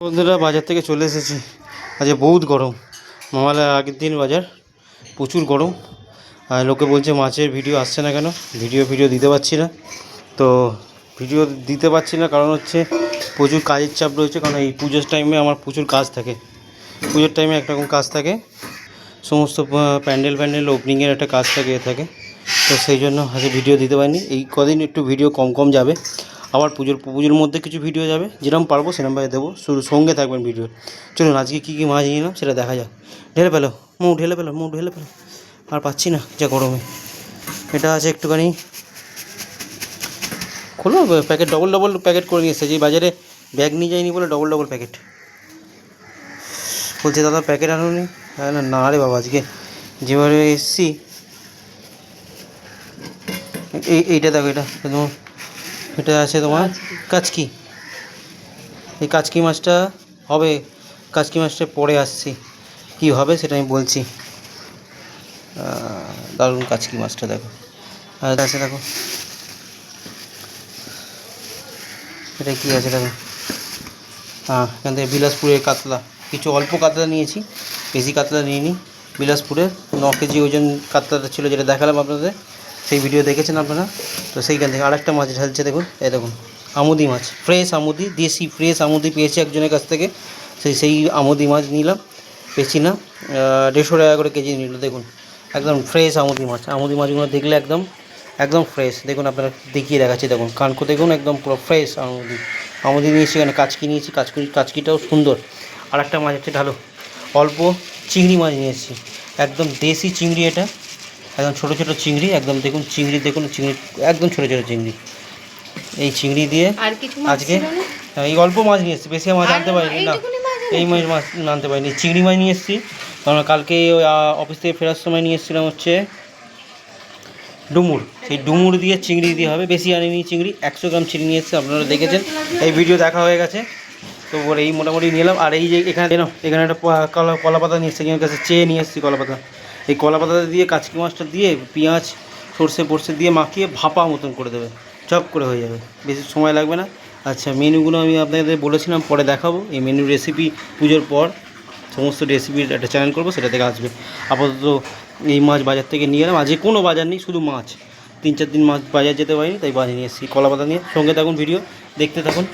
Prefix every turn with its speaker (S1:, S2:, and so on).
S1: বন্ধুরা বাজার থেকে চলে এসেছি। আজকে বহুত গরম, মামালা আগের দিন বাজার, প্রচুর গরম। আর লোকে বলছে মাছের ভিডিও আসছে না কেন, ভিডিও দিতে পারছি না। তো ভিডিও দিতে পারছি না কারণ হচ্ছে প্রচুর কাজের চাপ রয়েছে। কারণ এই পুজোর টাইমে আমার প্রচুর কাজ থাকে, পুজোর টাইমে একরকম কাজ থাকে, সমস্ত প্যান্ডেল ওপেনিংয়ের একটা কাজ থাকে। তো সেই জন্য আজকে ভিডিও দিতে পারিনি। এই কদিন একটু ভিডিও কম যাবে, আবার পুজোর মধ্যে কিছু ভিডিও যাবে, যেরকম পারবো সেরকমভাবে দেবো। সঙ্গে থাকবেন ভিডিও। চলুন আজকে কী মাছ নিলাম সেটা দেখা যাক। ঢেলে ফেলো, ঢেলে ফেলো, আর পাচ্ছি না যা গরমে। এটা আছে একটুখানি, খোলো প্যাকেট, ডবল প্যাকেট করে নিয়ে এসেছে। যে বাজারে ব্যাগ নিয়ে যায়নি বলে ডবল প্যাকেট বলছে দাদা প্যাকেট আনুনি। হ্যাঁ না রে বাবা, আজকে যেভাবে এসছি। এইটা দেখো, এটা আছে তোমার কাচকি। এই কাচকি মাছটা হবে, কাচকি মাছটা পরে আসছি, কি হবে সেটা আমি বলছি। দারুণ কাচকি মাছটা দেখো। আর আছে দেখো, এটা কি আছে দেখো। এখান থেকে বিলাসপুরের কাতলা, কিছু অল্প কাতলা নিয়েছি, বেশি কাতলা নিইনি। বিলাসপুরের 9 কেজি ওজন কাতলাটা ছিল, যেটা দেখালাম আপনাদের, সেই ভিডিও দেখেছেন আপনারা। তো সেইখান থেকে আরেকটা মাছ ঢালছে দেখুন, এই দেখুন আমুদি মাছ, ফ্রেশ আমুদি, দেশি ফ্রেশ আমুদি পেয়েছি একজনের কাছ থেকে। সেই আমুদি মাছ নিলাম, বেশি না, 150 টাকা করে কেজি নিল। দেখুন একদম ফ্রেশ আমুদি মাছ। আমুদি মাছগুলো দেখলে একদম ফ্রেশ। দেখুন আপনারা দেখিয়ে দেখাচ্ছি, দেখুন কানকো দেখুন, একদম পুরো ফ্রেশ আমুদি নিয়েছি। এখানে কাচকি নিয়েছি, কাচকিটাও সুন্দর। আর একটা মাছ হচ্ছে ঢালো, অল্প চিংড়ি মাছ নিয়ে এসেছি, একদম দেশি চিংড়ি। এটা একদম ছোটো চিংড়ি, একদম দেখুন চিংড়ি একদম ছোটো চিংড়ি। এই চিংড়ি দিয়ে আজকে এই অল্প মাছ নিয়ে এসেছি, বেশি মাছ আনতে পারিনি না। এই মাছ আনতে পারিনি, চিংড়ি মাছ নিয়ে এসেছি। কারণ কালকে অফিস থেকে ফেরার সময় নিয়ে এসেছিলাম হচ্ছে ডুমুর, সেই ডুমুর দিয়ে চিংড়ি দিয়ে হবে। বেশি আনিনি চিংড়ি, 100 গ্রাম চিংড়ি নিয়ে এসেছি, আপনারা দেখেছেন, এই ভিডিও দেখা হয়ে গেছে। তো এই মোটামুটি নিলাম। আর এই যে এখানে একটা কলা পাতা নিয়ে এসেছি, আমার কাছে চেয়ে নিয়ে এসেছি কলা পাতা। এই কলা পাতাটা দিয়ে কাচকি মাছটা দিয়ে পেঁয়াজ সর্ষে দিয়ে মাখিয়ে ভাপা মতন করে দেবে, চপ করে হয়ে যাবে, বেশি সময় লাগবে না। আচ্ছা, মেনুগুলো আমি আপনাদের বলেছিলাম পরে দেখাবো। এই মেনুর রেসিপি পুজোর পর সমস্ত রেসিপির একটা চ্যানেল করবো, সেটা থেকে আসবে। আপাতত এই মাছ বাজার থেকে নিয়ে এলাম। আজকে কোনো বাজার নেই, শুধু মাছ। 3-4 দিন মাছ বাজার যেতে পারিনি, তাই বাজার নিয়ে এসেছি কলা পাতা নিয়ে। সঙ্গে থাকুন, ভিডিও দেখতে থাকুন।